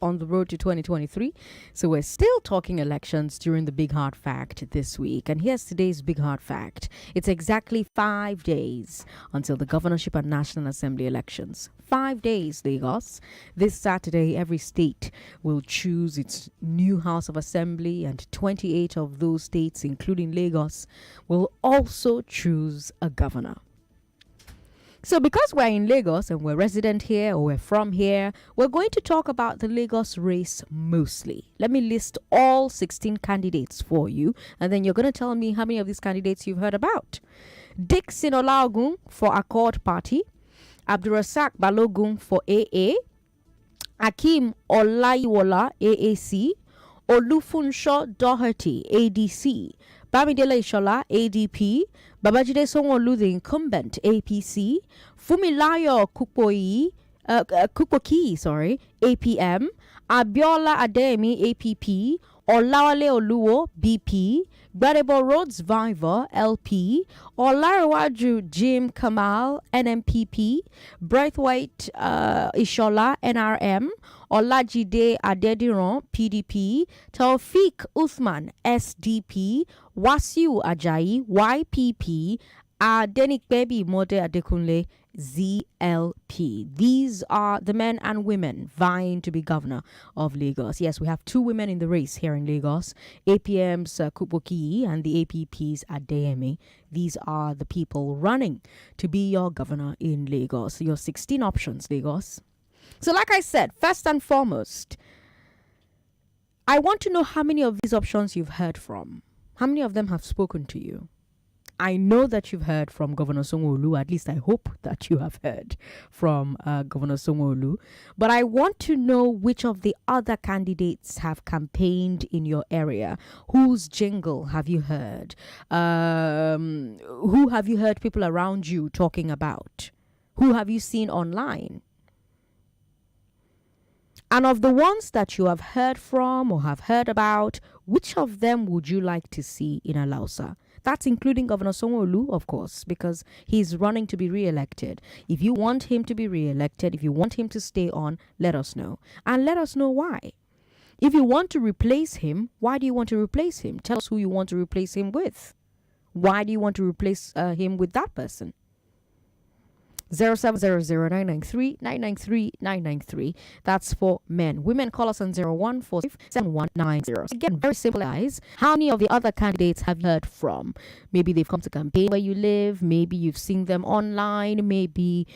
on the road to 2023. So we're still talking elections during the Big Hard Fact this week. And here's today's Big Hard Fact. It's exactly 5 days until the Governorship and National Assembly elections. 5 days, Lagos. This Saturday, every state will choose its new House of Assembly, and 28 of those states, including Lagos, will also choose a governor. So because we're in Lagos and we're resident here or we're from here, we're going to talk about the Lagos race mostly. Let me list all 16 candidates for you, and then you're going to tell me how many of these candidates you've heard about. Dixon Olaogun for Accord Party, Abdurasak Balogun for AA, Akim Olaiwola AAC, Olufunsho Doherty ADC, Bamidele Ishola ADP, Babajide Sanwo-Olu the incumbent APC, Fumilayo Kupoki APM, Abiola Adeyemi APP, Olawale Oluwo BP, Gbadebo Roads Viver LP, Olarewaju Jim Kamal NMPP, Braithwaite Ishola NRM, Olajide Adediran PDP, Taufik Uthman SDP, Wasiu Ajayi YPP, Adenikbebi Mode Adekunle ZLP. These are the men and women vying to be governor of Lagos. Yes, we have two women in the race here in Lagos, APM's Kupoki and the APP's Adeyemi. These are the people running to be your governor in Lagos. Your 16 options, Lagos. So like I said, first and foremost, I want to know how many of these options you've heard from. How many of them have spoken to you? I know that you've heard from Governor Sanwo-Olu. At least I hope that you have heard from Governor Sanwo-Olu. But I want to know which of the other candidates have campaigned in your area. Whose jingle have you heard? Who have you heard people around you talking about? Who have you seen online? And of the ones that you have heard from or have heard about, which of them would you like to see in Alausa? That's including Governor Sanwo-Olu, of course, because he's running to be re-elected. If you want him to be re-elected, if you want him to stay on, let us know. And let us know why. If you want to replace him, why do you want to replace him? Tell us who you want to replace him with. Why do you want to replace him with that person? 0700-993-993-993. That's for men. Women, call us on 0145-7190. Again, very simple guys. How many of the other candidates have you heard from? Maybe they've come to campaign where you live. Maybe you've seen them online. Maybe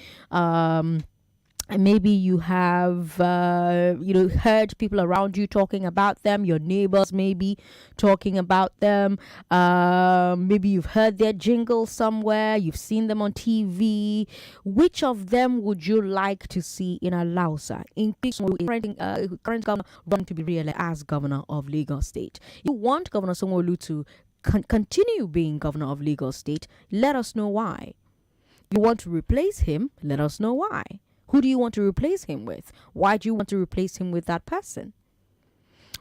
you have heard people around you talking about them, your neighbors maybe talking about them. Maybe you've heard their jingle somewhere, you've seen them on TV. Which of them would you like to see in Alausa? In current governor running to be re-elected as governor of Lagos State. You want Governor Sanwo-Olu to continue being governor of Lagos State? Let us know why. You want to replace him? Let us know why. Who do you want to replace him with? Why do you want to replace him with that person?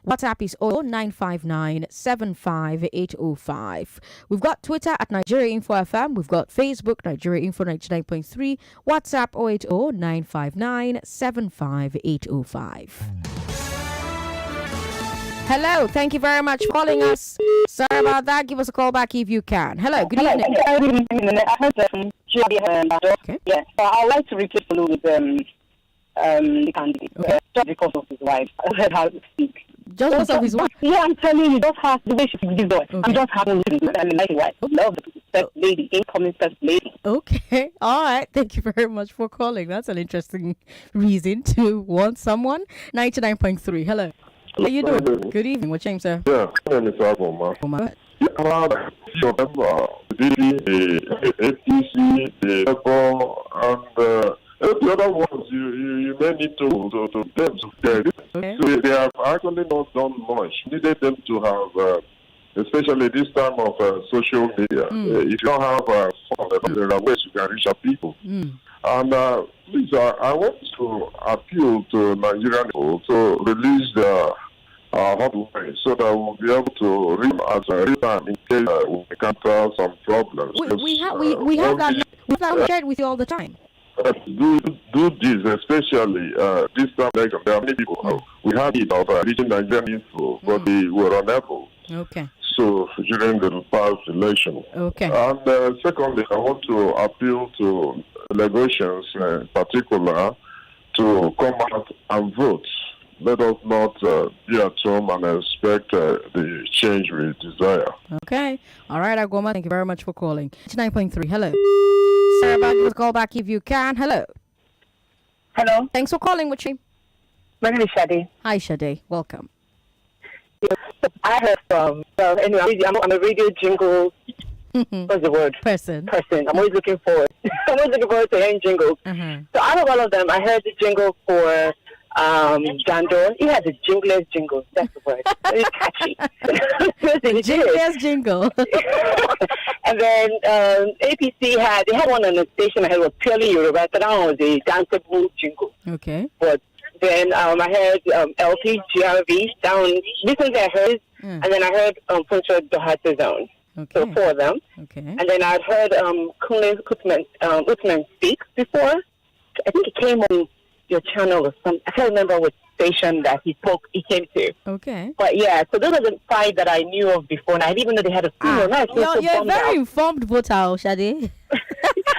WhatsApp is 0959-75805. We've got Twitter at Nigeria Info FM. We've got Facebook, Nigeria Info 99.3. WhatsApp 080-959-75805. Hello, thank you very much for calling us. Sorry about that. Give us a call back if you can. Hello, good evening. I heard from okay. Yeah, so I would like to replace Olu with the candidate. Okay. Just because of his wife. I heard how to speak. Just because of his wife? Yeah, I'm telling you, just has the way she speaks this boy. Okay. I'm just happy with him. I mean, like wife. Love the first lady, incoming first lady. Okay, all right. Thank you very much for calling. That's an interesting reason to want someone. 99.3. Hello. How you doing? Good evening. What's your name, sir? Yeah, my name is Agoma. The APC, the Labour, and the other ones you may need to them to get it. Okay. So they have actually not done much. Needed them to have, especially this time of social media. If you don't have phone, there are ways you can reach out people. And please, I want to appeal to Nigerian people to release the hotline so that we'll be able to read as a reader in case we encounter some problems. We have that shared with you all the time. do this, especially this time. Like, there are many people. We had it of reaching Nigerian info, but they were unable. Okay. So during the past election. Okay. And secondly, I want to appeal to Lagosians in particular to come out and vote. Let us not be at home and expect the change we desire. Okay. All right, Agoma, thank you very much for calling. 9.3, hello. Sarah, back with call back if you can. Hello. Hello. Thanks for calling, Wichi. My name is Shade. Hi, Shade. Welcome. I heard from, anyway, I'm a radio jingle, what's the word? Person. I'm always looking forward. I'm always looking forward to hearing jingles. So out of all of them, I heard the jingle for Jandor. He had the jinglest jingle. That's the word. It's catchy. The jinglest jingle. And then APC they had one on the station I heard was purely Yoruba. So that one was a danceable jingle. Okay. But then I heard LP, GRV. Recently I heard, and then I heard Puncho Dohata Zone. Okay. So 4 of them. Okay. And then I'd heard Kunle Utman speak before. I think it came on your channel or something. I can't remember which station that he came to. Okay. But yeah, so those are the 5 that I knew of before, and I didn't even know they had a female. You're a very informed voter, Shade.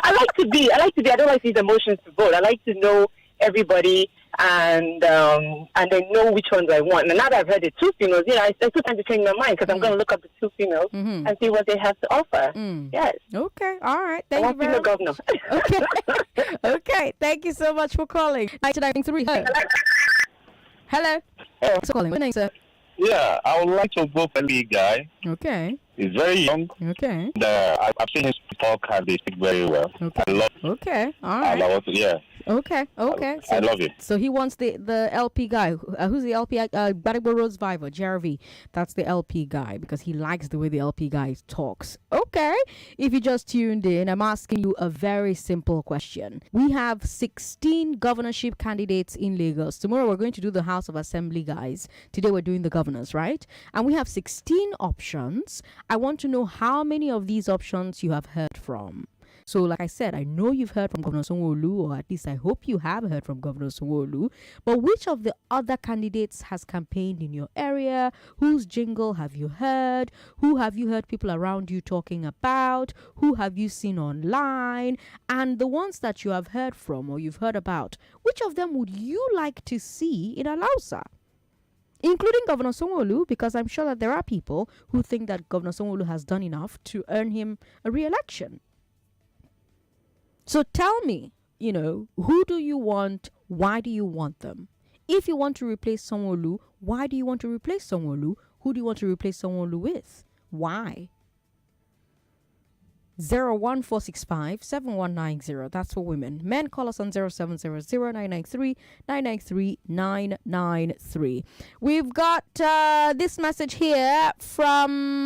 I like to be. I don't like these emotions to vote. I like to know everybody and then know which ones I want. And now that I've heard the 2 females, I still time to change my mind because I'm going to look up the 2 females and see what they have to offer. Yes. Okay. All right. Thank you very much. Governor. Okay. Okay. Thank you so much for calling. 99.3. Hello. Hello. So calling. What name, sir? Yeah, I would like to vote for the guy. Okay. He's very young. Okay. I've seen his talk and they speak very well. Okay. I love. Okay. All right. Yeah. Okay. So, I love it. So he wants the LP guy. Who's the LP? Barribo Road Survivor, JRV. That's the LP guy because he likes the way the LP guy talks. Okay. If you just tuned in, I'm asking you a very simple question. We have 16 governorship candidates in Lagos. Tomorrow we're going to do the House of Assembly guys. Today we're doing the governors, right? And we have 16 options. I want to know how many of these options you have heard from. So, like I said, I know you've heard from Governor Sanwo-Olu, or at least I hope you have heard from Governor Sanwo-Olu. But which of the other candidates has campaigned in your area? Whose jingle have you heard? Who have you heard people around you talking about? Who have you seen online? And the ones that you have heard from or you've heard about, which of them would you like to see in Alausa? Including Governor Sanwo-Olu, because I'm sure that there are people who think that Governor Sanwo-Olu has done enough to earn him a re-election. So tell me, who do you want? Why do you want them? If you want to replace Sanwo-Olu, why do you want to replace Sanwo-Olu? Who do you want to replace Sanwo-Olu with? Why? 01465-7190. That's for women. Men, call us on 0700-993-993. We've got this message here from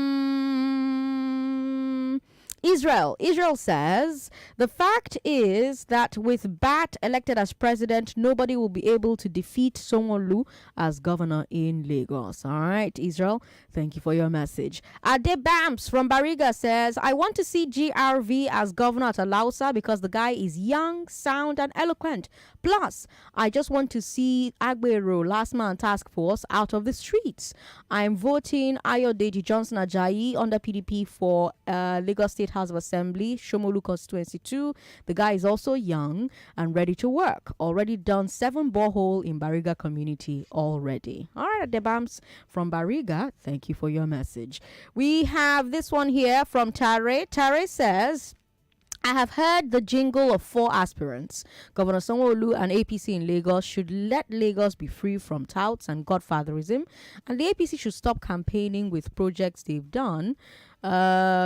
Israel. Israel says, the fact is that with Bat elected as president, nobody will be able to defeat Sanwo-Olu as governor in Lagos. All right, Israel, thank you for your message. Ade Bams from Bariga says, I want to see GRV as governor at Alausa because the guy is young, sound, and eloquent. Plus, I just want to see Agbero, last man task force, out of the streets. I'm voting Ayodeji Johnson Ajayi under PDP for Lagos State House of Assembly, Shomolu Constituency 2. The guy is also young and ready to work. Already done 7 borehole in Bariga community already. All right, Debams from Bariga, thank you for your message. We have this one here from Tare. Tare says, I have heard the jingle of 4 aspirants. Governor Sanwo-Olu and APC in Lagos should let Lagos be free from touts and godfatherism, and the APC should stop campaigning with projects they've done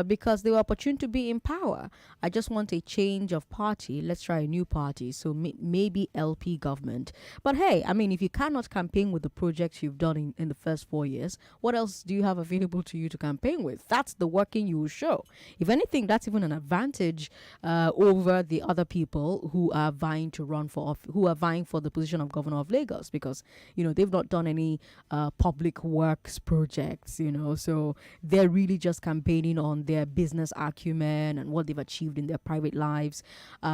because they were opportune to be in power. I just want a change of party. Let's try a new party. So maybe LP government. But hey, I mean, if you cannot campaign with the projects you've done in the first 4 years, what else do you have available to you to campaign with? That's the working you will show. If anything, that's even an advantage over the other people who are vying to who are vying for the position of governor of Lagos, because they've not done any public works projects. So they're really just campaigning campaigning on their business acumen and what they've achieved in their private lives,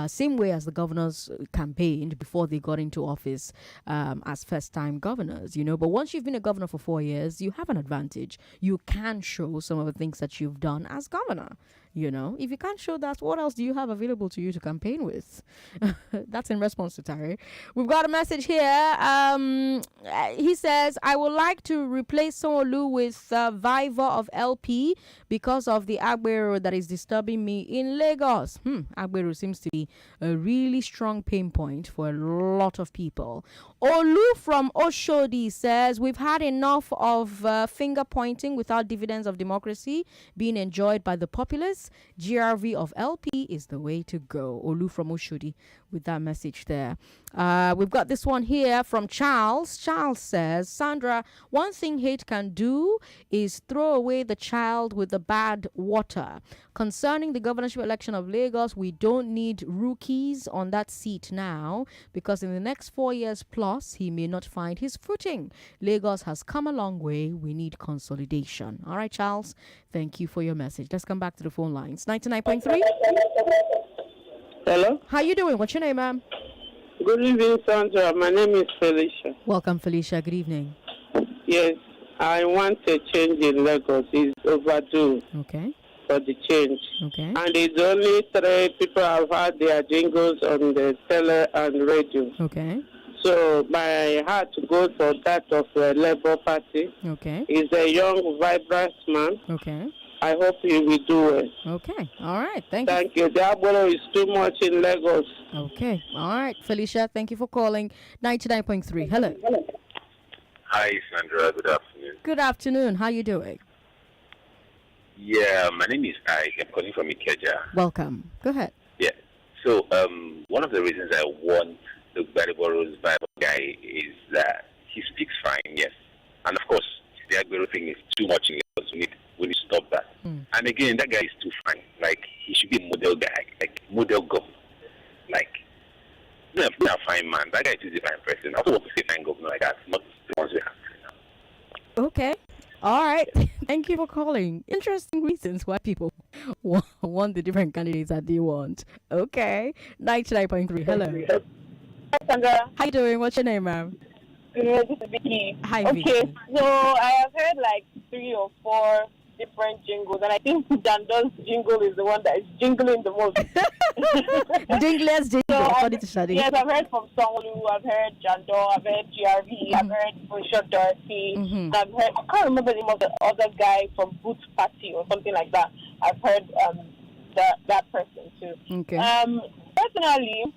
same way as the governors campaigned before they got into office as first-time governors, But once you've been a governor for 4 years, you have an advantage. You can show some of the things that you've done as governor. If you can't show that, what else do you have available to you to campaign with? That's in response to Tari. We've got a message here. He says, I would like to replace Sonolu with Viva of LP because of the Agbero that is disturbing me in Lagos. Agbero seems to be a really strong pain point for a lot of people. Olu from Oshodi says, we've had enough of finger pointing without dividends of democracy being enjoyed by the populace. GRV of LP is the way to go. Olu from Oshodi with that message there. We've got this one here from Charles. Charles says, Sandra, one thing hate can do is throw away the child with the bad water. Concerning the governorship election of Lagos, we don't need rookies on that seat now because in the next 4 years plus, he may not find his footing. Lagos has come a long way. We need consolidation. All right, Charles, thank you for your message. Let's come back to the phone lines. 99.3. Hello? How you doing? What's your name, ma'am? Good evening, Sandra. My name is Felicia. Welcome, Felicia. Good evening. Yes, I want a change in Lagos. It's overdue. Okay. For the change. Okay. And it's only 3 people have had their jingles on the tele and radio. Okay. So my heart goes for that of the Labour Party. Okay. He's a young, vibrant man. Okay. I hope he will do it. Okay. All right. Thank you. The Agboro is too much in Lagos. Okay. All right, Felicia. Thank you for calling. 99.3. Hello. Hi, Sandra. Good afternoon. Good afternoon. How you doing? Yeah, my name is Ike. I'm calling from Ikeja. Welcome. Go ahead. Yeah. So, one of the reasons I want the Gbadeboro's Bible guy is that he speaks fine, yes. And of course, the Agbero thing is too much in Lagos. We need to stop that. And again, that guy is too fine. Like, he should be a model guy, like model governor. Like, not a fine man. That guy is a fine person. I also want to say fine governor like that, not the ones we have now. Okay. All right. Thank you for calling. Interesting reasons why people want the different candidates that they want. Okay. 99.3. Hello. Hi, Sandra. How you doing? What's your name, ma'am? This is Vicky. Hi, okay, Vicky. So I have heard like 3 or 4 different jingles, and I think Jando's jingle is the one that is jingling the most. Jinglers jingle, according to Shadi. Yes, I've heard from Songlu, I've heard Jando, I've heard GRV, I've heard Bushot Dorothy, I've heard, I can't remember the name of the other guy from Boot Party or something like that. I've heard that person too. Okay. Personally,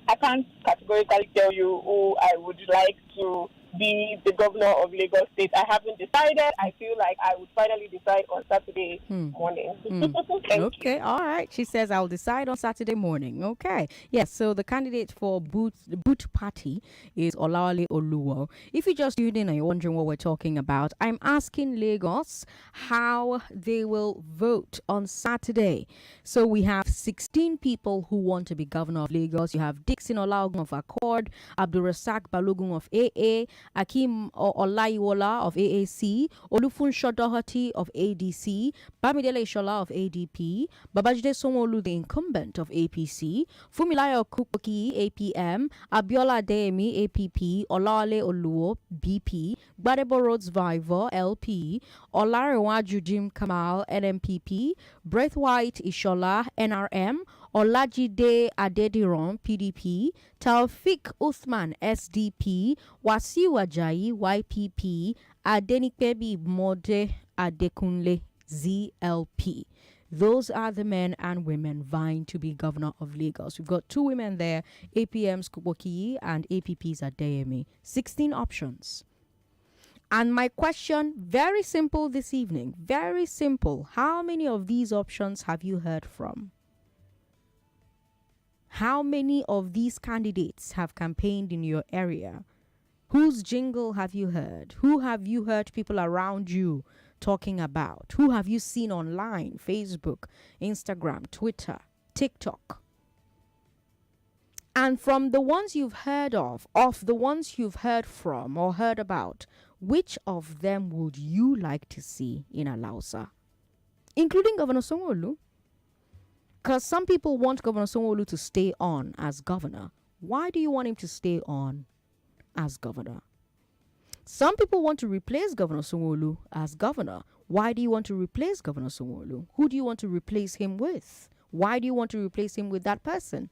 I can't categorically tell you who I would like to be the governor of Lagos State. I haven't decided. I feel like I would finally decide on Saturday morning. Thank you. All right. She says, I'll decide on Saturday morning. Okay. Yes, so the candidate for Boot Party is Olawale Oluwo. If you just tuned in and you're wondering what we're talking about, I'm asking Lagos how they will vote on Saturday. So we have 16 people who want to be governor of Lagos. You have Dixon Olaogun of Accord, Abdulrasak Balogun of AA, Akim Olaiwola of AAC, Olufunsho Doherty of ADC, Bamidele Ishola of ADP, Babajide Sanwo-Olu, the incumbent of APC, Fumilayo Kupoki, APM, Abiola Adeyemi, APP, Olawale Oluwo, BP, Gbadebo Roads Viva, LP, Olarewaju Jim Kamal, NMPP, Braithwaite Ishola, NRM, Olajide Adediran, PDP, Taufik Uthman, SDP, Wasiu Ajayi, YPP, Adenikebi Mode Adekunle, ZLP. Those are the men and women vying to be governor of Lagos. We've got 2 women there, APM's Kuboki and APP's Adeyemi. 16 options. And my question, very simple this evening, very simple. How many of these options have you heard from? How many of these candidates have campaigned in your area? Whose jingle have you heard? Who have you heard people around you talking about? Who have you seen online? Facebook, Instagram, Twitter, TikTok. And from the ones you've heard of the ones you've heard from or heard about, which of them would you like to see in Alausa? including Governor Sanwo-Olu. Because some people want Governor Sanwo-Olu to stay on as governor. Why do you want him to stay on as governor? Some people want to replace Governor Sanwo-Olu as governor. Why do you want to replace Governor Sanwo-Olu? Who do you want to replace him with? Why do you want to replace him with that person?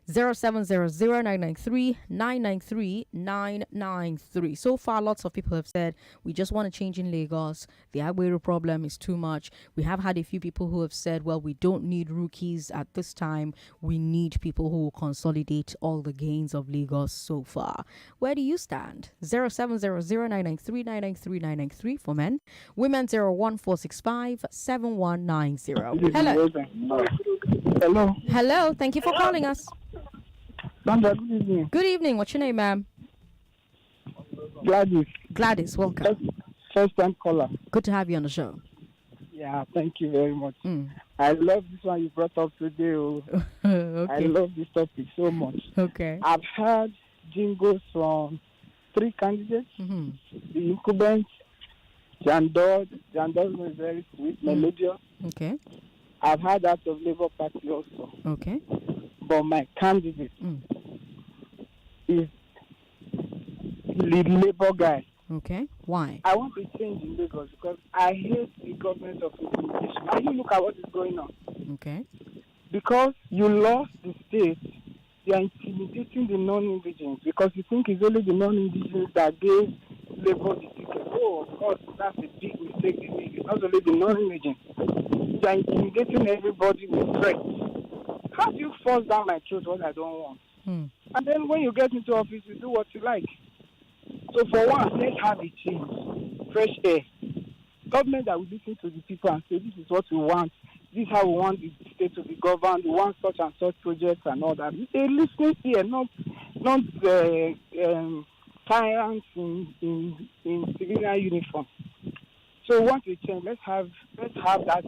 0700-993-993. So far, lots of people have said, we just want to change in Lagos. The Aguero problem is too much. We have had a few people who have said, well, we don't need rookies at this time. We need people who will consolidate all the gains of Lagos so far. Where do you stand? 0700-993-993-993 for men. Women 01465-7190. Hello. Hello. Hello. Thank you for calling us. Sandra, good evening. Good evening. What's your name, ma'am? Gladys. Gladys, welcome. First time caller. Good to have you on the show. Yeah, thank you very much. I love this one you brought up today. Okay. I love this topic so much. Okay. I've heard jingles from 3 candidates. The incumbent, Jandor. Jandor is very sweet, melodious. Okay. I've heard that of Labour Party also. Okay. But my candidate is the Labour guy. Okay. Why? I want to change in Lagos because I hate the government of intimidation. And you look at what is going on. Okay. Because you lost the state, you are intimidating the non-indigenous because you think it's only the non-indigenous that gave Labour the ticket. Oh, of course, that's a big mistake they make. It's not only the non-indigenous. You are intimidating everybody with threats. How do you force down my throat what I don't want? And then when you get into office, you do what you like. So for once, let's have a change. Fresh air. Government that will listen to the people and say, this is what we want. This is how we want the state to be governed. We want such and such projects and all that. They listen here, not tyrants in civilian uniform. So we want to change. Let's have that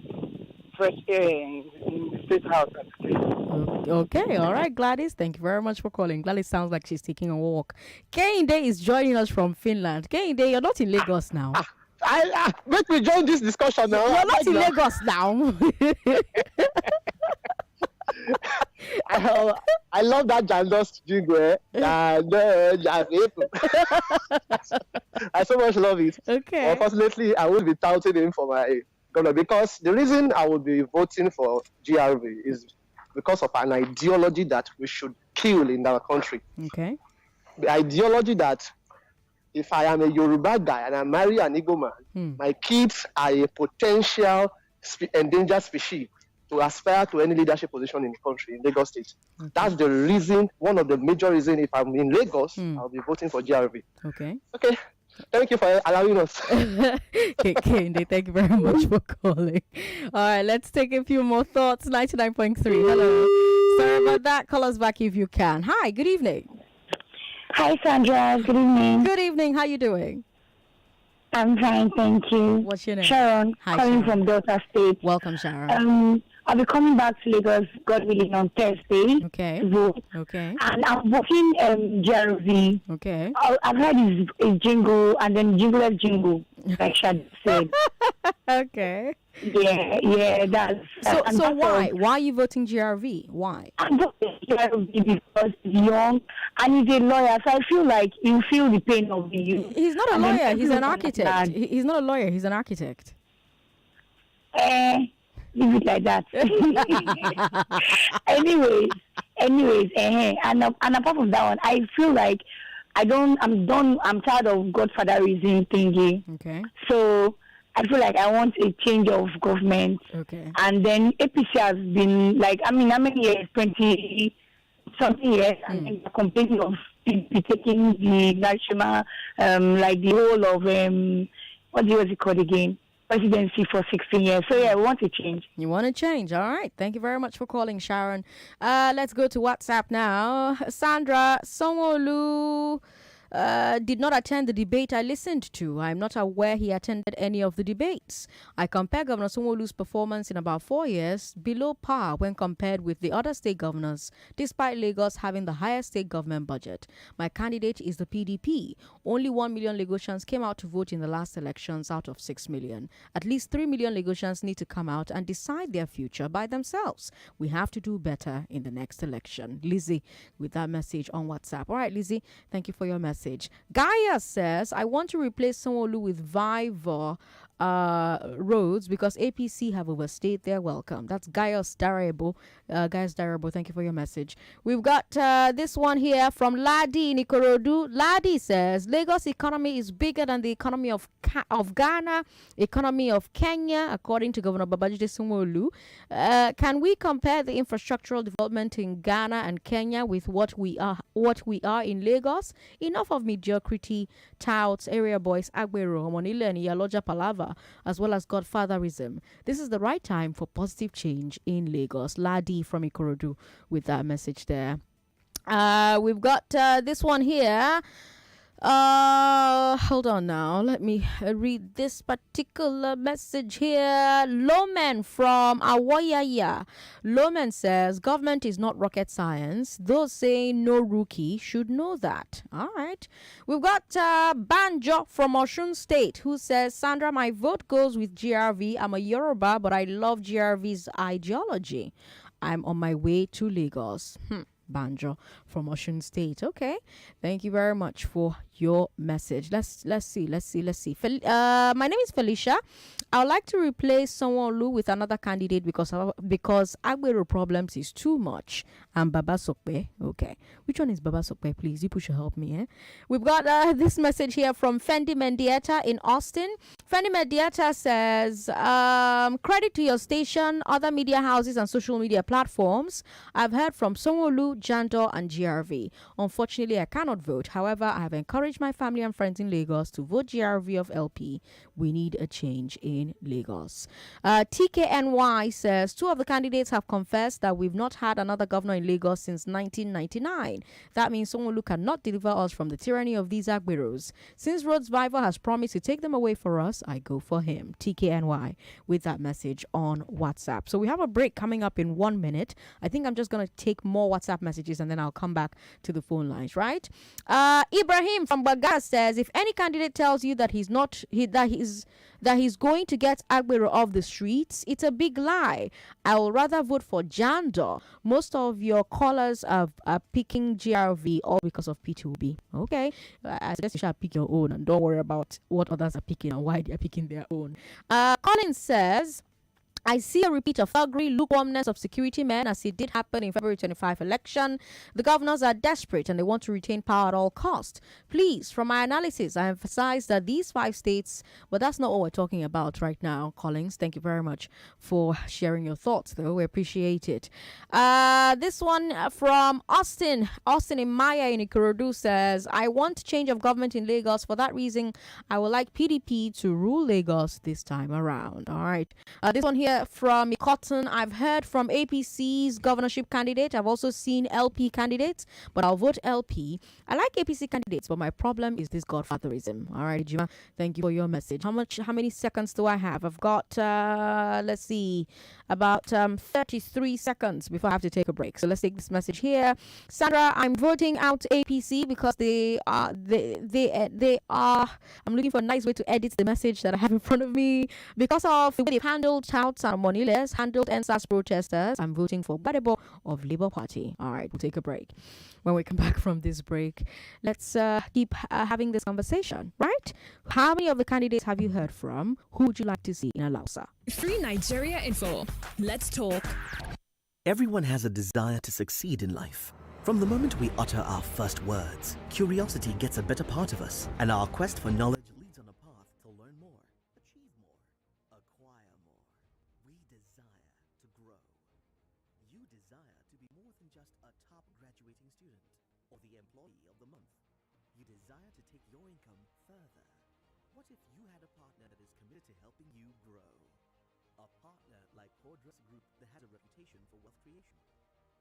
fresh air in the state house. Okay, all right, Gladys. Thank you very much for calling. Gladys sounds like she's taking a walk. Kehinde is joining us from Finland. Kehinde, you're not in Lagos now. Make me join this discussion now. You're not in Lagos now. I love that Jandos jingle. I so much love it. Okay. Unfortunately, I will be touting him for my governor because the reason I will be voting for GRV is because of an ideology that we should kill in our country. Okay. The ideology that if I am a Yoruba guy and I marry an Igbo man, my kids are a potential endangered species to aspire to any leadership position in the country, in Lagos State. Okay. That's the reason, one of the major reasons, if I'm in Lagos, I'll be voting for GRV. Okay. Okay. Thank you for allowing us. Kehinde, thank you very much for calling. All right, let's take a few more thoughts. 99.3. Hello. Sorry about that. Call us back if you can. Hi, good evening. Hi, Sandra. Good evening. Good evening. How you doing? I'm fine, thank you. What's your name? Sharon, Hi, calling Sharon. from Delta State. Welcome, Sharon. I'll be coming back to Lagos, God willing, on Thursday. Okay. To vote. Okay. And I'm voting GRV. Okay. I've heard his jingle and then jingle, like Shad said. Okay. Yeah, that's... So why? Why are you voting GRV? Why? I'm voting GRV because he's young and he's a lawyer, so I feel like he'll feel the pain of the youth. He's not a lawyer, he's an architect. He's not a lawyer, he's an architect. Leave it like that. anyways, and apart from that one, I feel like I'm done. I'm tired of godfatherism thingy. Okay. So I feel like I want a change of government. Okay. And then APC has been like, how many years? 20-something years, and then they're complaining of taking the national, like the whole of what was it called again? Presidency for 16 years. So yeah, we want to change. You want to change. All right. Thank you very much for calling, Sharon. Let's go to WhatsApp now. Sandra, Sanwo-Olu did not attend the debate I listened to. I'm not aware he attended any of the debates. I compare Governor Sanwo-Olu's performance in about 4 years below par when compared with the other state governors, despite Lagos having the highest state government budget. My candidate is the PDP. Only 1 million Lagosians came out to vote in the last elections out of 6 million. At least 3 million Lagosians need to come out and decide their future by themselves. We have to do better in the next election. Lizzie with that message on WhatsApp. All right, Lizzie, thank you for your message. Gaia says, I want to replace Sanwo-Olu with Viva roads because APC have overstayed their welcome. That's Gaius Darabo. Gaius Darabo, thank you for your message. We've got this one here from Ladi in Ikorodu. Ladi says, Lagos economy is bigger than the economy of Ghana, economy of Kenya, according to Governor Babajide Sanwo-Olu. Can we compare the infrastructural development in Ghana and Kenya with what we are in Lagos? Enough of mediocrity, touts, area boys, Agbero, Monile, and Yaloja Palava, as well as godfatherism. This is the right time for positive change in Lagos. Ladi from Ikorodu with that message there. We've got this one here. Hold on now. Let me read this particular message here. Loman from Awoyaya. Loman says, government is not rocket science. Those saying no rookie should know that. All right. We've got Banjo from Osun State who says, Sandra, my vote goes with GRV. I'm a Yoruba, but I love GRV's ideology. I'm on my way to Lagos. Banjo from Osun State. Okay, thank you very much for your message. Let's see. My name is Felicia. I would like to replace Sanwo-Olu with another candidate because Agbero problems is too much. And Baba Sokpe. Okay, which one is Baba Sokpe? Please, you should help me. We've got this message here from Fendi Mendieta in Austin. Fendi Mendieta says, credit to your station, other media houses and social media platforms. I've heard from Sanwo-Olu, Jandor and GRV. Unfortunately, I cannot vote. However, I have encouraged my family and friends in Lagos to vote GRV of LP. We need a change in Lagos. TKNY says, two of the candidates have confessed that we've not had another governor in Lagos since 1999. That means Sanwo-Olu cannot deliver us from the tyranny of these Agberos. Since Rhodes Vival has promised to take them away for us, I go for him. TKNY with that message on WhatsApp. So we have a break coming up in 1 minute. I think I'm just going to take more WhatsApp messages and then I'll come back to the phone lines, right? Ibrahim from Baga says, if any candidate tells you that he's going to get Agbero off the streets, it's a big lie. I will rather vote for Jandor. Most of your callers are picking GRV all because of P2B. Okay, I suggest you should pick your own and don't worry about what others are picking and why they're picking their own. Colin says, I see a repeat of thuggery, lukewarmness of security men as it did happen in February 25 election. The governors are desperate and they want to retain power at all cost. Please, from my analysis, I emphasize that these 5 states, but that's not what we're talking about right now, Collins. Thank you very much for sharing your thoughts, though. We appreciate it. This one from Austin in Maya in Ikorodu says, I want change of government in Lagos. For that reason, I would like PDP to rule Lagos this time around. All right. This one here from Cotton. I've heard from APC's governorship candidate. I've also seen LP candidates, but I'll vote LP. I like APC candidates, but my problem is this godfatherism. All right, Jima, thank you for your message. How many seconds do I have? I've got, let's see, about 33 seconds before I have to take a break. So let's take this message here. Sandra, I'm voting out APC because they are, I'm looking for a nice way to edit the message that I have in front of me. Because of the way they've handled touts and Moniles, handled NSAS protesters, I'm voting for Badebo of Labour Party. All right, we'll take a break. When we come back from this break, let's keep having this conversation, right? How many of the candidates have you heard from? Who would you like to see in Alausa? Free Nigeria Info. Let's talk. Everyone has a desire to succeed in life. From the moment we utter our first words, curiosity gets a better part of us, and our quest for knowledge leads on a path to learn more, achieve more, acquire more. We desire to grow. You desire to be more than just a top graduating student or the employee of the month. You desire to take your income further. What if you had a partner that is committed to helping you grow? A partner like Cordras Group that has a reputation for wealth creation.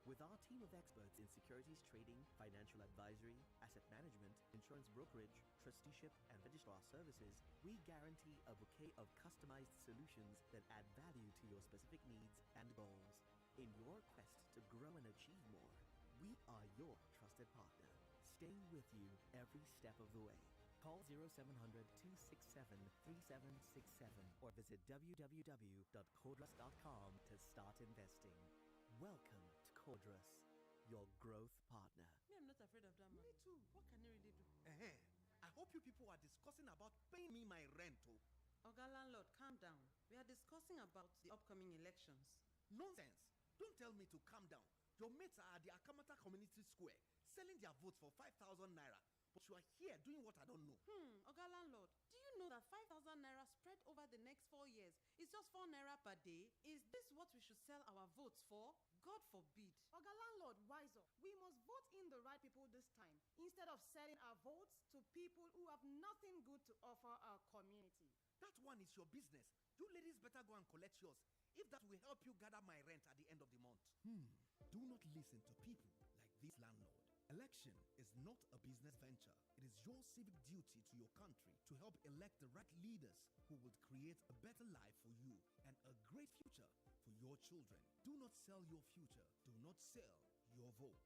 With our team of experts in securities trading, financial advisory, asset management, insurance brokerage, trusteeship, and registrar services, we guarantee a bouquet of customized solutions that add value to your specific needs and goals. In your quest to grow and achieve more, we are your trusted partner, staying with you every step of the way. Call 0700-267-3767 or visit www.codrus.com to start investing. Welcome to Codrus, your growth partner. Me, I'm not afraid of that man. Me too. What can you really do? I hope you people are discussing about paying me my rent. Oga landlord, calm down. We are discussing about the upcoming elections. Nonsense. Don't tell me to calm down. Your mates are at the Akamata Community Square selling their votes for 5,000 naira. But you are here doing what I don't know. Oga landlord, do you know that 5,000 naira spread over the next 4 years is just 4 naira per day? Is this what we should sell our votes for? God forbid. Oga landlord, wise up. We must vote in the right people this time, instead of selling our votes to people who have nothing good to offer our community. That one is your business. You ladies better go and collect yours, if that will help you gather my rent at the end of the month. Do not listen to people like this landlord. Election is not a business venture. It is your civic duty to your country to help elect the right leaders who will create a better life for you and a great future for your children. Do not sell your future. Do not sell your vote.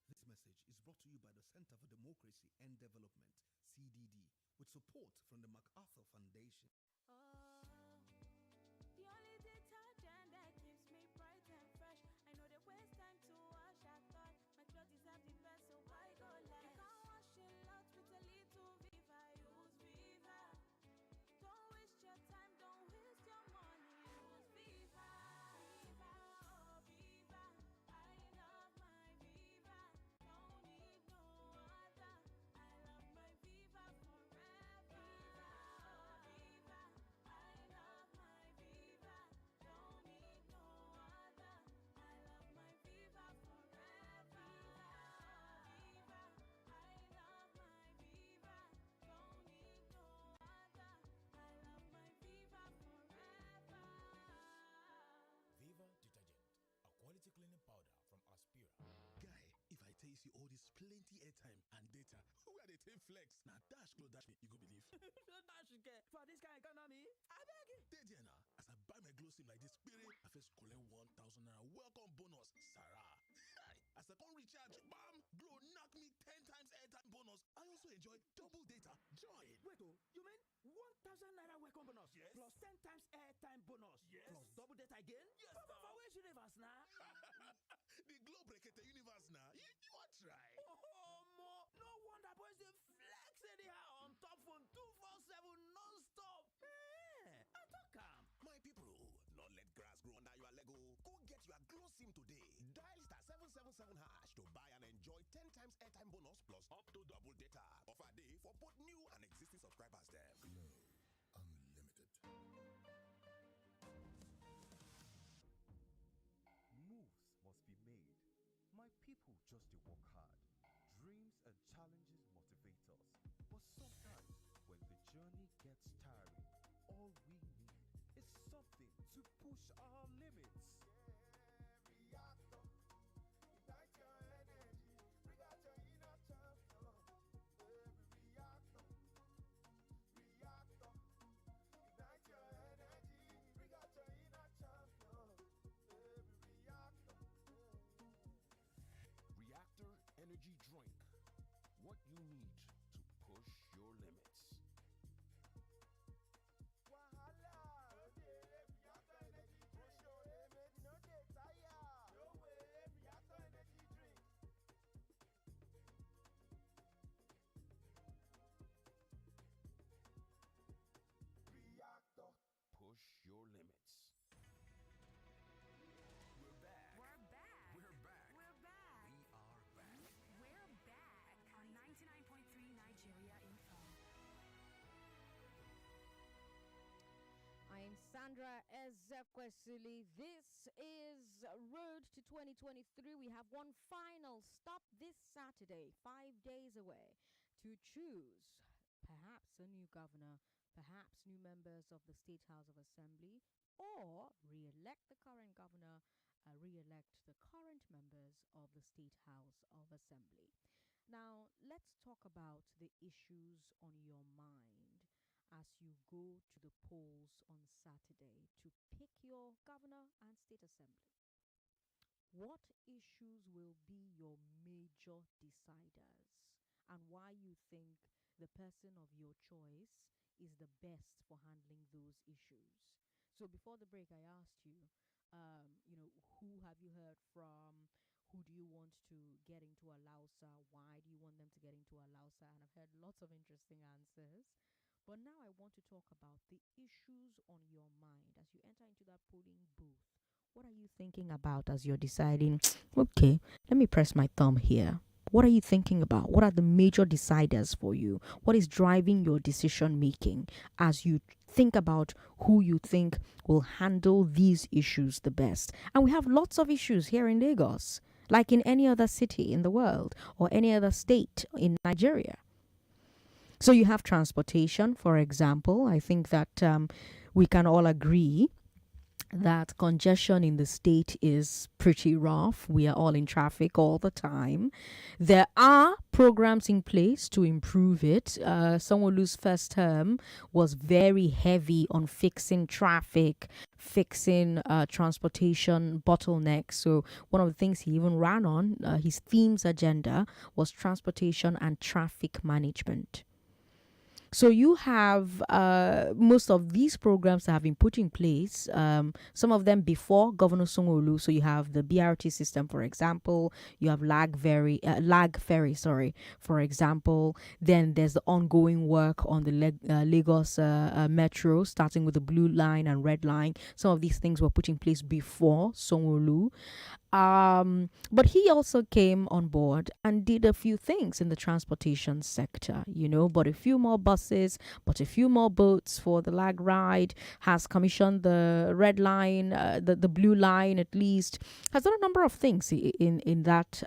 This message is brought to you by the Center for Democracy and Development, CDD, with support from the MacArthur Foundation. Oh, the only detergent that keeps me bright and fresh. I know the waste time to wash. I thought my clothes deserve the best, so why go less? You can't wash a lot with a little Viva. Use Viva. Don't waste your time, don't waste your money. Use Viva. Viva, oh Viva. I love my Viva. Don't need no other. I love my Viva forever. Viva, oh Viva. I love my Viva. Don't need no other. I love my Viva forever. Viva, I love my Viva. Don't need no other. I love my Viva forever. Viva detergent, a quality cleaning powder from Aspira. Guy, if I tell you see all this plenty airtime and data, who are they take flex? Now dash glow dash me, you go believe. Dash get for this kind of economy. I beg you. Dead now, as I buy my glow sim like this spirit, I first collect 1,000 naira welcome bonus, Sarah. As I come recharge, bam, glow knock me 10 times airtime bonus. I also enjoy double data. Join. Wait, you mean 1,000 naira welcome bonus? Yes. Plus 10 times airtime bonus? Yes. Plus double data again? Yes. For which universe now? The glow breakete universe now. You want try? Oh, more. No wonder boys they flex anyhow on top phone 247 non-stop. Hey, I talk am. My people, not let grass grow under your Lego. Go get your glow sim today. Dial *777# to buy and enjoy 10 times airtime bonus plus up to double data. Offer day for both new and existing subscribers there. Glow Unlimited. Moves must be made. My people just to work hard. Dreams and challenges motivate us. But sometimes, when the journey gets tiring, all we need is something to push our limits. Reactor, ignite your energy, bring out your inner champion. Reactor, ignite your energy, bring out your inner champion. Reactor Energy Drink. What you need to push your limits. Wahala, Reactor Energy Drink. Push your limits, no get tired. No way, Reactor Energy Drink. Reactor. Push your limits. We're back. We're back. We're back. We're back. We are back. We're back on 99.3 Nigeria Info. I'm Sandra Ezekwesili. This is Road to 2023. We have one final stop this Saturday, 5 days away, to choose perhaps a new governor, perhaps new members of the State House of Assembly, or re-elect the current governor re-elect the current members of the State House of Assembly. Now, let's talk about the issues on your mind as you go to the polls on Saturday to pick your governor and state assembly. What issues will be your major deciders and why you think the person of your choice is the best for handling those issues? So before the break, I asked you, who have you heard from? Who do you want to get into Alausa? Why do you want them to get into Alausa? And I've heard lots of interesting answers. But now I want to talk about the issues on your mind as you enter into that polling booth. What are you thinking about as you're deciding, okay, let me press my thumb here? What are you thinking about? What are the major deciders for you? What is driving your decision making as you think about who you think will handle these issues the best? And we have lots of issues here in Lagos, like in any other city in the world or any other state in Nigeria. So you have transportation, for example. I think that we can all agree that congestion in the state is pretty rough. We are all in traffic all the time. There are programs in place to improve it. Sanwo-Olu's first term was very heavy on fixing traffic, fixing transportation bottlenecks. So one of the things he even ran on, his themes agenda, was transportation and traffic management. So you have most of these programs that have been put in place, some of them before Governor Sanwo-Olu. So you have the BRT system, for example. You have lag ferry, for example. Then there's the ongoing work on the Lagos Metro, starting with the blue line and red line. Some of these things were put in place before Sanwo-Olu. But he also came on board and did a few things in the transportation sector, bought a few more buses, bought a few more boats for the lag ride, has commissioned the red line, the blue line at least, has done a number of things in that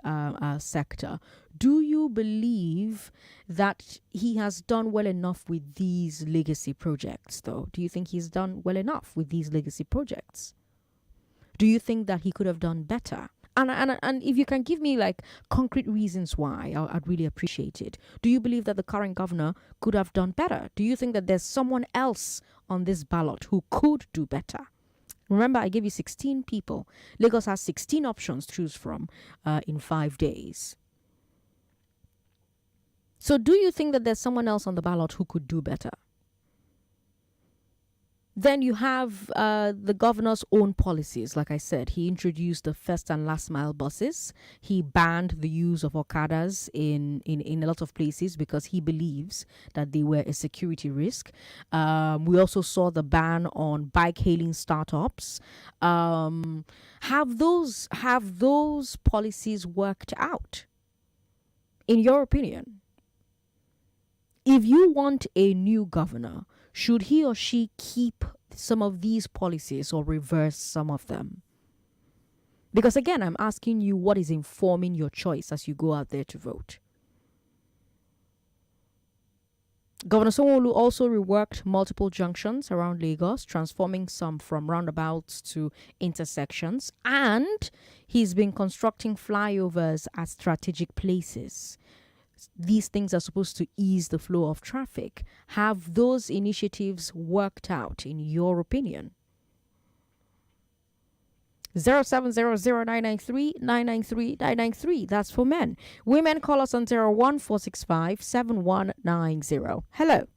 sector. Do you believe that he has done well enough with these legacy projects, though? Do you think he's done well enough with these legacy projects? Do you think that he could have done better? And if you can give me like concrete reasons why, I'd really appreciate it. Do you believe that the current governor could have done better? Do you think that there's someone else on this ballot who could do better? Remember, I gave you 16 people. Lagos has 16 options to choose from in 5 days. So do you think that there's someone else on the ballot who could do better? Then you have the governor's own policies. Like I said, he introduced the first and last mile buses. He banned the use of Okadas in a lot of places because he believes that they were a security risk. We also saw the ban on bike hailing startups. Have those policies worked out, in your opinion? If you want a new governor, should he or she keep some of these policies or reverse some of them? Because again, I'm asking you what is informing your choice as you go out there to vote. Governor Sanwo-Olu also reworked multiple junctions around Lagos, transforming some from roundabouts to intersections, and he's been constructing flyovers at strategic places. These things are supposed to ease the flow of traffic. Have those initiatives worked out, in your opinion? 0700-993-993-993. That's for men. Women, call us on 01465-7190. Hello.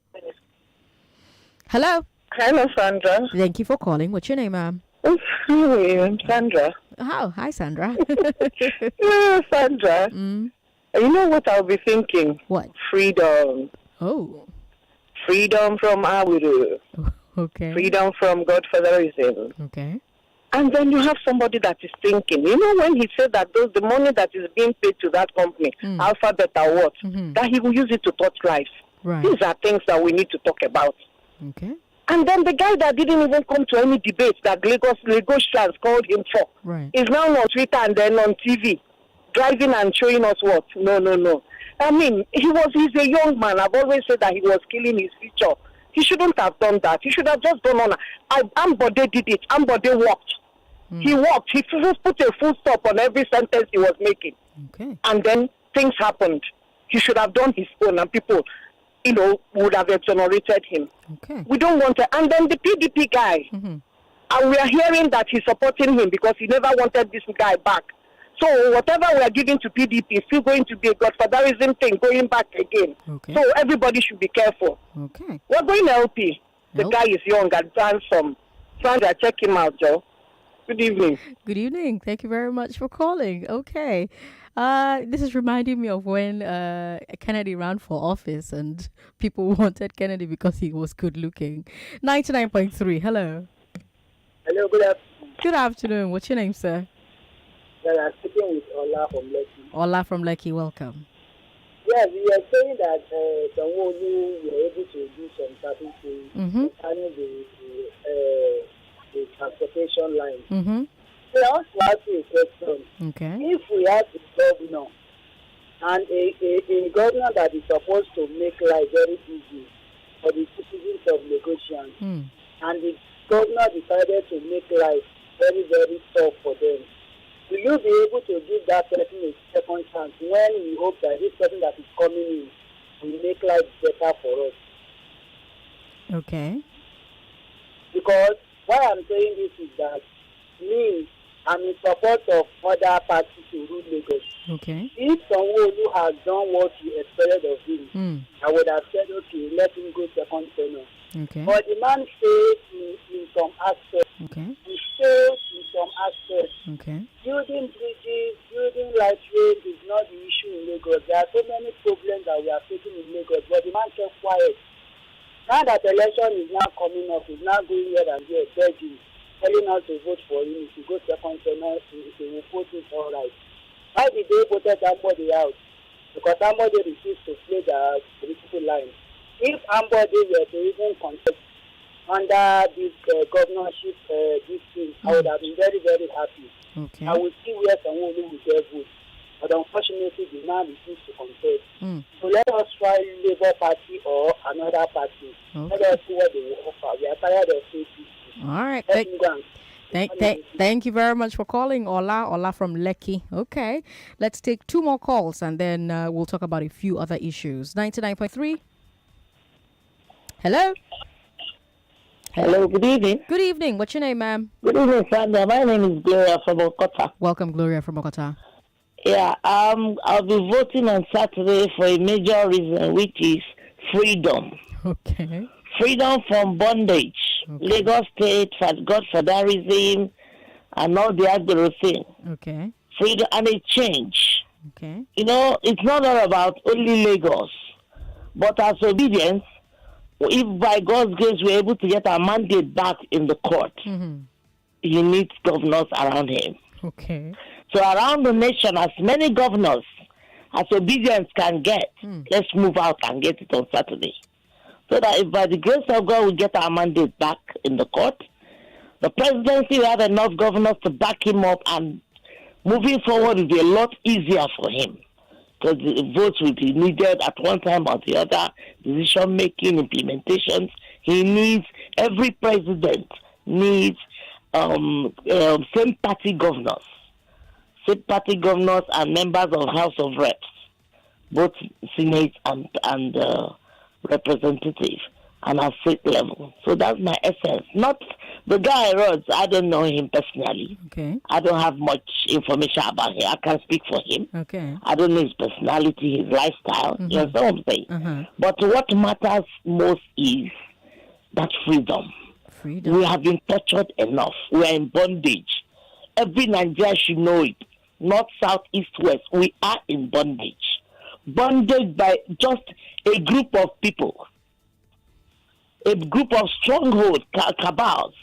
Hello. Hello, Sandra. Thank you for calling. What's your name, ma'am? Hi, I'm Sandra. Oh, hi, Sandra. Yeah, Sandra. You know what I'll be thinking? What? Freedom. Oh. Freedom from Awuru. Okay. Freedom from Godfatherism. Okay. And then you have somebody that is thinking, when he said that the money that is being paid to that company, Alphabet or what, that he will use it to touch lives. Right. These are things that we need to talk about. Okay. And then the guy that didn't even come to any debate that Lagosians called him for is now on Twitter and then on TV, driving and showing us what? No. I mean, he's a young man. I've always said that he was killing his future. He shouldn't have done that. He should have just gone on. Ambode did it. Ambode worked. He walked. He just put a full stop on every sentence he was making. Okay. And then things happened. He should have done his own, and people, would have exonerated him. Okay. We don't want to. And then the PDP guy, and we are hearing that he's supporting him because he never wanted this guy back. So whatever we are giving to PDP is still going to be a godfatherism thing going back again. Okay. So everybody should be careful. Okay. We're going LP. The guy is young and handsome. Sandra, check him out, Joe. Good evening. Good evening. Thank you very much for calling. Okay. This is reminding me of when Kennedy ran for office and people wanted Kennedy because he was good looking. 99.3. Hello. Hello, good afternoon. Good afternoon. What's your name, sir? Well, I'm speaking with Ola from Lekki. Ola from Lekki. Welcome. Yes, we are saying that Sanwo-Olu were able to do some certain things concerning the transportation line. So I want to ask you a question. Okay. If we have a governor and a governor that is supposed to make life very easy for the citizens of Lagosians, and the governor decided to make life very, very tough for them, will you be able to give that person a second chance when we hope that this person that is coming in will make life better for us? Okay. Because why I'm saying this is that me, I'm in support of other parties to rule Lagos. Okay. If Sanwo-Olu has done what we expected of him, I would have said, okay, let him go second tenure. Okay. But the man failed in some aspects. Okay. He failed in some aspects. Okay. Building bridges, building light rail is not the issue in Lagos. There are so many problems that we are facing in Lagos, but the man kept quiet. Now that election is now coming up, he's now going here and there begging, telling us to vote for him. If you go second tenure, he will vote it all right. Why did they vote somebody out? Because somebody refused to play the political line. If somebody were to even contest under this governorship, this thing, I would have been very, very happy. Okay. I would see where someone will get vote. But unfortunately, the man refused to contest. So let us try Labour Party or another party. Okay. Let us see what they will offer. We are tired of APC. All right. Thank you very much for calling, Ola from Lekki. Okay. Let's take two more calls and then we'll talk about a few other issues. 99.3. Hello. Hello, good evening. Good evening. What's your name, ma'am? Good evening, Sandra. My name is Gloria from Okota. Welcome, Gloria from Okota. Yeah, I'll be voting on Saturday for a major reason, which is freedom. Okay. Freedom from bondage. Okay. Lagos State, godfatherism, and all the other thing. Okay. Freedom and a change. Okay. It's not all about only Lagos, but as obedience, if by God's grace we're able to get our mandate back in the court, he needs governors around him. Okay. So around the nation, as many governors as obedience can get, let's move out and get it on Saturday. So that if by the grace of God we get our mandate back in the court, the presidency will have enough governors to back him up, and moving forward will be a lot easier for him. Because the votes will be needed at one time or the other, decision-making, implementations. Every president needs same party governors and members of House of Reps, both Senate and representative, and at state level. So that's my essence. Not the guy Rhodes, I don't know him personally. Okay. I don't have much information about him. I can't speak for him. Okay. I don't know his personality, his lifestyle. You know what I'm saying? But what matters most is that freedom. We have been tortured enough. We are in bondage. Every Nigerian should know it. North, south, east, west. We are in bondage. Bondage by just a group of people. A group of stronghold cabals.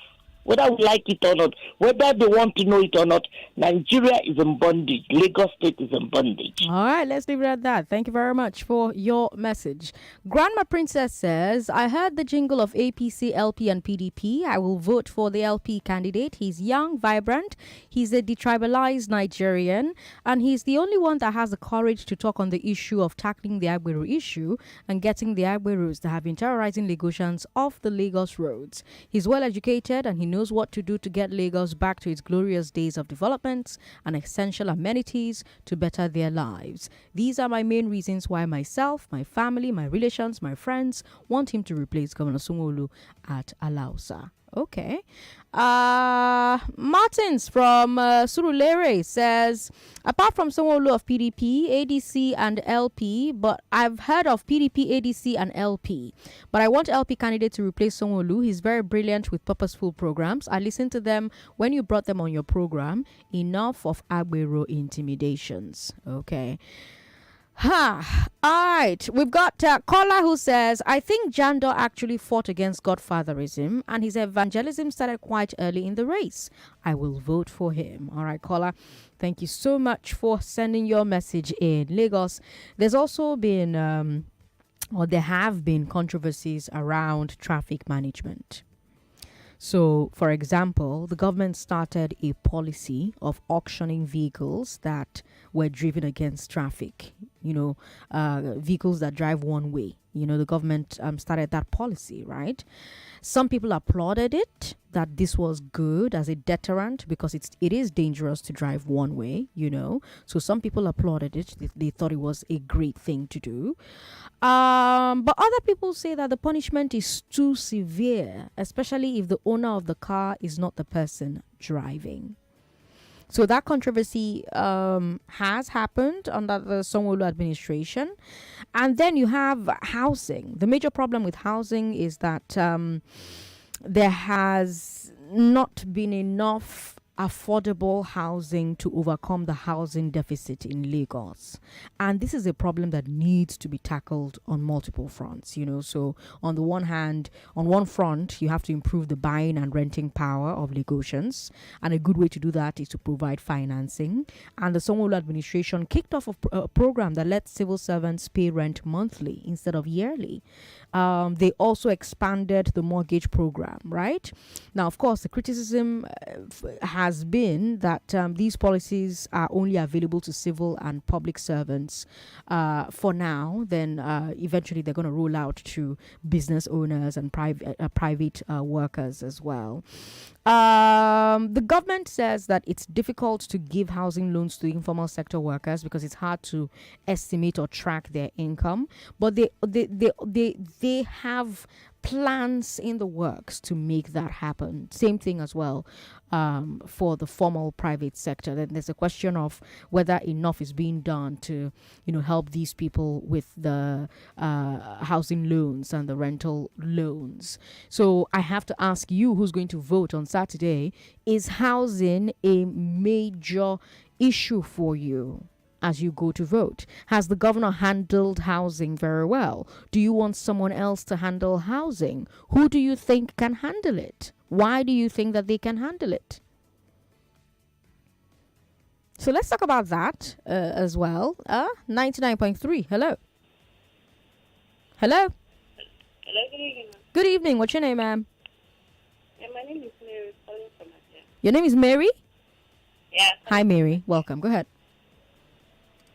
Whether we like it or not, whether they want to know it or not, Nigeria is in bondage. Lagos State is in bondage. All right, let's leave it at that. Thank you very much for your message. Grandma Princess says, I heard the jingle of APC, LP, and PDP. I will vote for the LP candidate. He's young, vibrant. He's a detribalized Nigerian, and he's the only one that has the courage to talk on the issue of tackling the Agbero issue and getting the Agberos that have been terrorizing Lagosians off the Lagos roads. He's well educated and he knows what to do to get Lagos back to its glorious days of development and essential amenities to better their lives. These are my main reasons why myself, my family, my relations, my friends want him to replace Governor Sanwo-Olu at Alausa. Okay. Martins from Surulere says, apart from Sanwo-Olu of PDP, ADC and LP, but I've heard of PDP, ADC and LP. But I want LP candidate to replace Sanwo-Olu. He's very brilliant with purposeful programs. I listened to them when you brought them on your program. Enough of Agbero intimidations. Okay. All right. We've got Kola who says, I think Jandor actually fought against godfatherism and his evangelism started quite early in the race. I will vote for him. All right, Kola. Thank you so much for sending your message in. Lagos, there's also been, or there have been controversies around traffic management. So, for example, the government started a policy of auctioning vehicles that were driven against traffic, vehicles that drive one way. The government started that policy, right? Some people applauded it, that this was good as a deterrent because it is dangerous to drive one way, So some people applauded it. They thought it was a great thing to do. But other people say that the punishment is too severe, especially if the owner of the car is not the person driving. So that controversy has happened under the Sanwo-Olu administration. And then you have housing. The major problem with housing is that there has not been enough affordable housing to overcome the housing deficit in Lagos. And this is a problem that needs to be tackled on multiple fronts, So on the one hand, on one front, you have to improve the buying and renting power of Lagosians. And a good way to do that is to provide financing. And the Sanwo-Olu administration kicked off a program that lets civil servants pay rent monthly instead of yearly. They also expanded the mortgage program, right? Now, of course, the criticism has been that these policies are only available to civil and public servants for now. Then eventually they're going to roll out to business owners and private workers as well. The government says that it's difficult to give housing loans to informal sector workers because it's hard to estimate or track their income. But they have plans in the works to make that happen. Same thing as well for the formal private sector. Then there's a question of whether enough is being done to, help these people with the housing loans and the rental loans. So I have to ask you, who's going to vote on Saturday, is housing a major issue for you as you go to vote? Has the governor handled housing very well? Do you want someone else to handle housing? Who do you think can handle it? Why do you think that they can handle it? So let's talk about that as well. 99.3. Hello. Hello. Hello, good evening. Good evening. What's your name, ma'am? Yeah, my name is Mary, calling from Asia. Your name is Mary? Yeah. Hi, Mary. Welcome. Go ahead.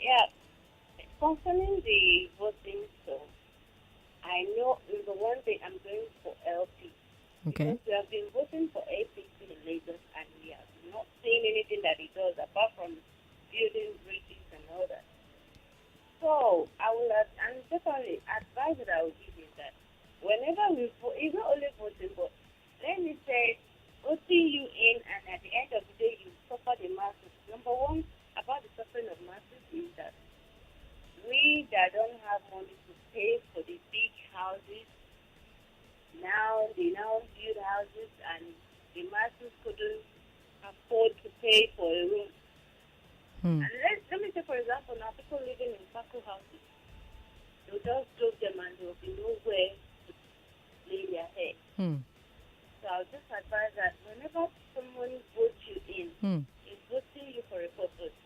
Yeah. Concerning the voting, so I know the one thing I'm going for LP. Okay. Because we have been voting for APC in Lagos and we have not seen anything that it does apart from building bridges and all that. So I will and definitely advise that I will give you that whenever we vote, it's not only voting, but let me say voting you in and at the end of the day you suffer the masses. Number one about the suffering of masses is that we that don't have money to pay for the big houses, now they now build houses and the masses couldn't afford to pay for a room. And let me say, for example, now people living in Paco houses, they'll just drop them and there will be nowhere to lay their head. So I'll just advise that whenever someone votes you in, is voting you for a purpose.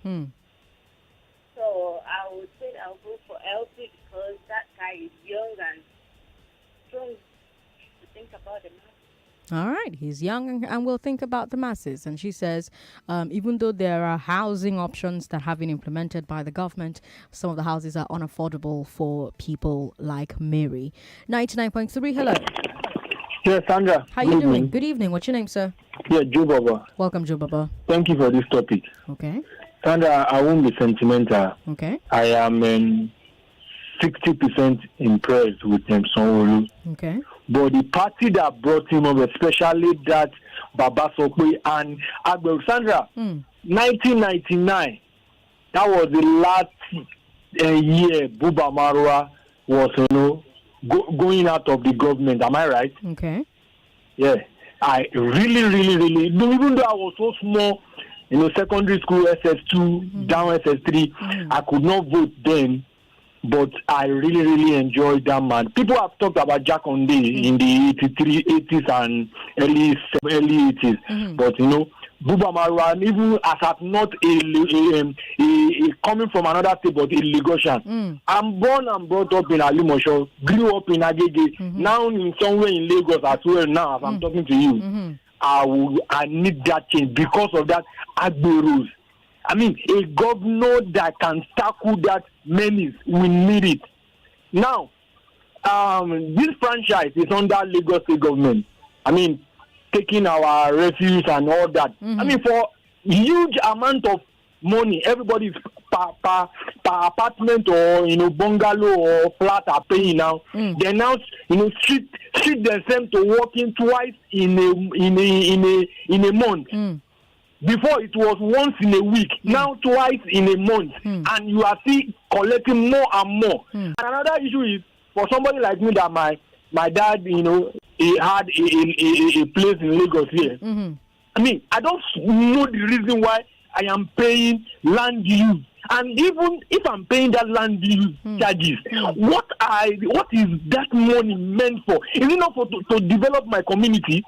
So I would say I'll vote for LP because that guy is young and strong to think about the masses. All right. He's young and will think about the masses. And she says, even though there are housing options that have been implemented by the government, some of the houses are unaffordable for people like Mary. 99.3, hello. Yes, Sandra. How you doing? Good evening. What's your name, sir? Yeah, Joe Baba. Welcome, Joe Baba. Thank you for this topic. Okay. Sandra, I won't be sentimental. Okay. I am 60% impressed with Sanwo-Olu. Okay. But the party that brought him up, especially that Baba Sokwe and Agbe Sandra, 1999, that was the last year Buba Marwa was, going out of the government. Am I right? Okay. Yeah. I really, even though I was so small, secondary school SS2, down SS3, I could not vote then. But I really enjoyed that man. People have talked about Jack Ondeh in the 80s and early 80s. But Buba Marwa, even as I'm not a coming from another state, but a Lagosian. I'm born and brought up in Alimosho, grew up in Agege, now in somewhere in Lagos as well. Now, as I'm talking to you, I need that change because of that Agbe rules. I mean, a governor that can tackle that menace, we need it. Now, this franchise is under Lagos State government. I mean, taking our refuse and all that. I mean, for huge amount of money, everybody's per apartment or bungalow or flat are paying now. They now treat themselves to working twice in a month. Before it was once in a week, now twice in a month, and you are still collecting more and more. And another issue is for somebody like me that my dad, he had a place in Lagos here. I mean, I don't know the reason why I am paying land use. And even if I'm paying that land use charges, what is that money meant for? Is it not for to develop my community?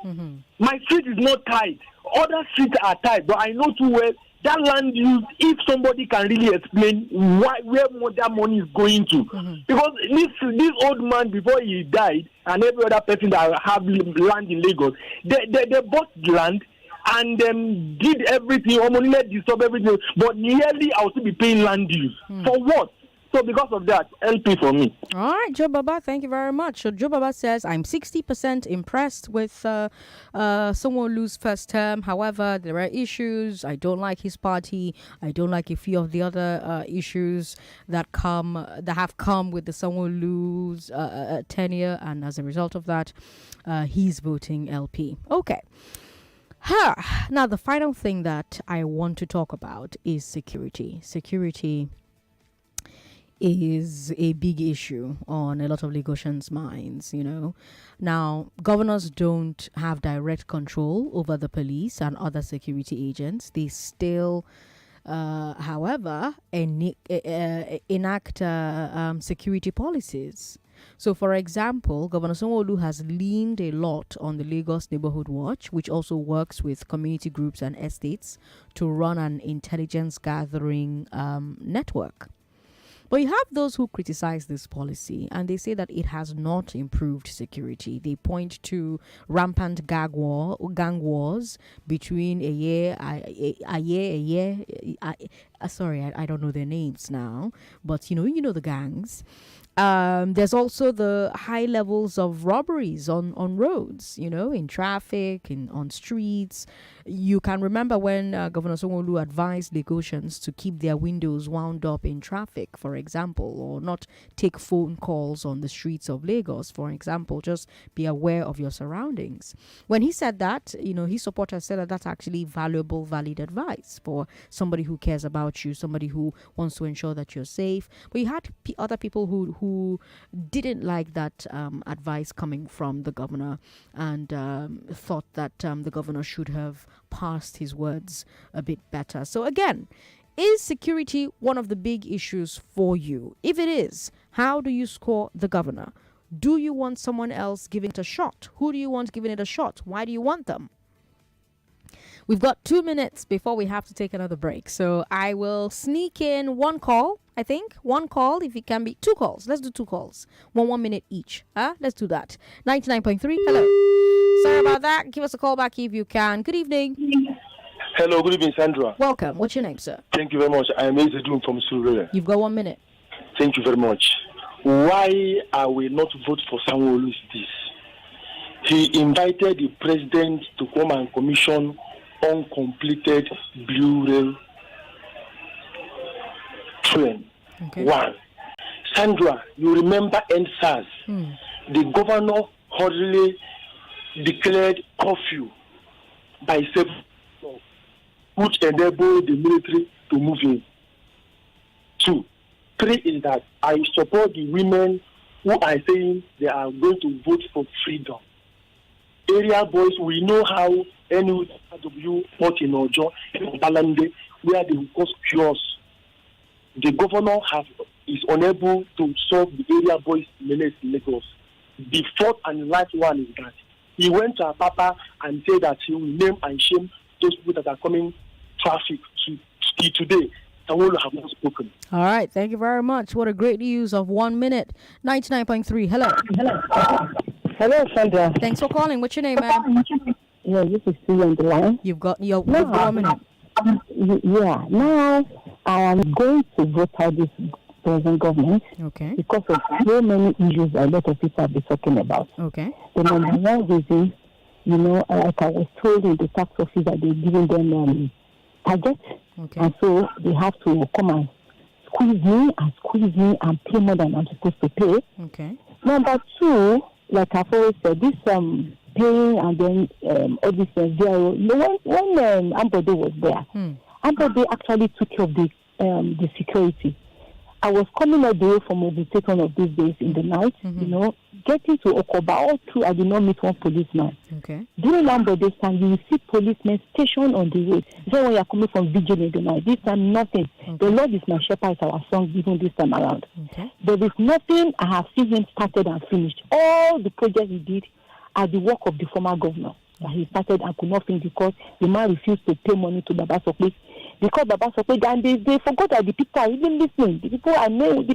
My street is not tight. Other streets are tight, but I know too well that land use, if somebody can really explain where that money is going to. Because this old man, before he died, and every other person that have land in Lagos, they bought land and did everything, let disturb everything, but nearly I will still be paying land use. For what? So because of that, LP for me. All right, Joe Baba, thank you very much. So Joe Baba says, I'm 60% impressed with Sanwo-Olu's first term. However, there are issues. I don't like his party. I don't like a few of the other issues that have come with the Sanwo-Olu's tenure. And as a result of that, he's voting LP. Okay. Now, the final thing that I want to talk about is security. Security is a big issue on a lot of Lagosians' minds, Now, governors don't have direct control over the police and other security agents. They still, however, enact security policies. So, for example, Governor Sanwo-Olu has leaned a lot on the Lagos Neighborhood Watch, which also works with community groups and estates to run an intelligence gathering network. But you have those who criticize this policy and they say that it has not improved security. They point to rampant gang wars between I don't know their names now, but you know the gangs. There's also the high levels of robberies on roads, in traffic, on streets. You can remember when Governor Sanwo-Olu advised Lagosians to keep their windows wound up in traffic, for example, or not take phone calls on the streets of Lagos, for example. Just be aware of your surroundings. When he said that, his supporters said that that's actually valuable, valid advice for somebody who cares about you, somebody who wants to ensure that you're safe. But you had other people who didn't like that advice coming from the governor and thought that the governor should have parsed his words a bit better. So again, is security one of the big issues for you? If it is, how do you score the governor? Do you want someone else giving it a shot? Who do you want giving it a shot? Why do you want them? We've got 2 minutes before we have to take another break. So I will sneak in one call, I think. One call, if it can be. 2 calls. Let's do 2 calls. 1 minute each. Let's do that. 99.3. Hello. Sorry about that. Give us a call back if you can. Good evening. Hello, good evening, Sandra. Welcome. What's your name, sir? Thank you very much. I am Ezedun from Surulere. You've got 1 minute. Thank you very much. Why are we not vote for Sanwo-Olu this? he invited the president to come and commission uncompleted blue rail train. Okay. One. Sandra, you remember NSAS? The governor hurriedly declared curfew by 7, which enabled the military to move in. 2. 3 is that I support the women who are saying they are going to vote for freedom. Area boys, we know how NUW fought in Ojo, in Balande, where they will cause chaos. The governor is unable to solve the area boys menace in Lagos. The fourth and last one is that he went to Apapa and said that he will name and shame those people that are coming traffic to today. Tawolo have not spoken. All right, thank you very much. What a great use of 1 minute. 99.3. Hello, Sandra. Thanks for calling. What's your name, man? Yeah, this is Sue on the line. You've got 1 minute. Yeah, now I am going to vote out this present government. Okay. Because of so many issues a lot of people have been talking about. Okay. The number one reason, like I was told in the tax office that they're giving them target. Okay. And so they have to come and squeeze me and pay more than I'm supposed to pay. Okay. Number two, like I've always said, this paying and then all this zero. When Ambode was there, Ambode actually took care of the security. I was coming all the way from Obite one of these days in the night, getting to Okoba. All through, I did not meet one policeman. Okay. During Ambode's time, you will see policemen stationed on the road. So when you are coming from vigil in the night, this time nothing. Okay. The Lord is my shepherd is our song given this time around. Okay. There is nothing I have seen him started and finished. All the projects he did are the work of the former governor that he started and could not finish because the man refused to pay money to Baba Sokwe. Because Baba Sokwe, and they forgot that the people are even listening. The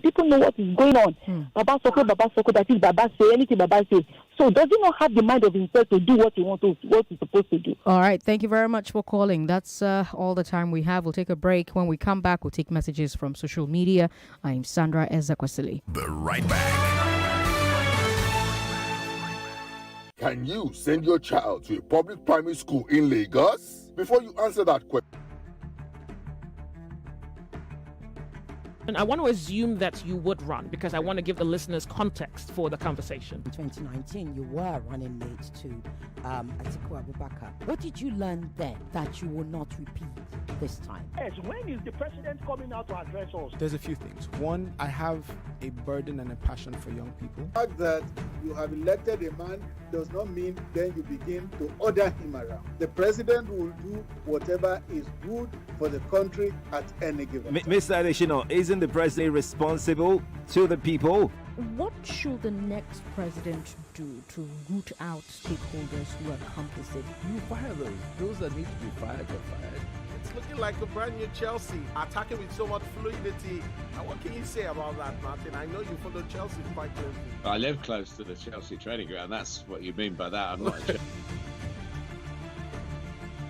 people know what is going on. Baba Sokwe, that is Baba say, anything Baba say. So does he not have the mind of himself to do what he's supposed to do? All right, thank you very much for calling. That's all the time we have. We'll take a break. When we come back, we'll take messages from social media. I'm Sandra Ezekwesili. Be right back. Can you send your child to a public primary school in Lagos? Before you answer that question, And I want to assume that you would run because I want to give the listeners context for the conversation. In 2019, you were running mate to Atiku Abubakar. What did you learn then that you will not repeat this time? Yes, when is the president coming out to address us? There's a few things. One, I have a burden and a passion for young people. The fact that you have elected a man does not mean then you begin to order him around. The president will do whatever is good for the country at any given time. Mr. Adeshino, isn't the president responsible to the people? What should the next president do to root out stakeholders who are complicit? You fire those that need to be fired are fired. It's looking like a brand new Chelsea, attacking with so much fluidity. And what can you say about that, Martin? I know you follow Chelsea quite closely. I live close to the Chelsea training ground. That's what you mean by that. I'm not a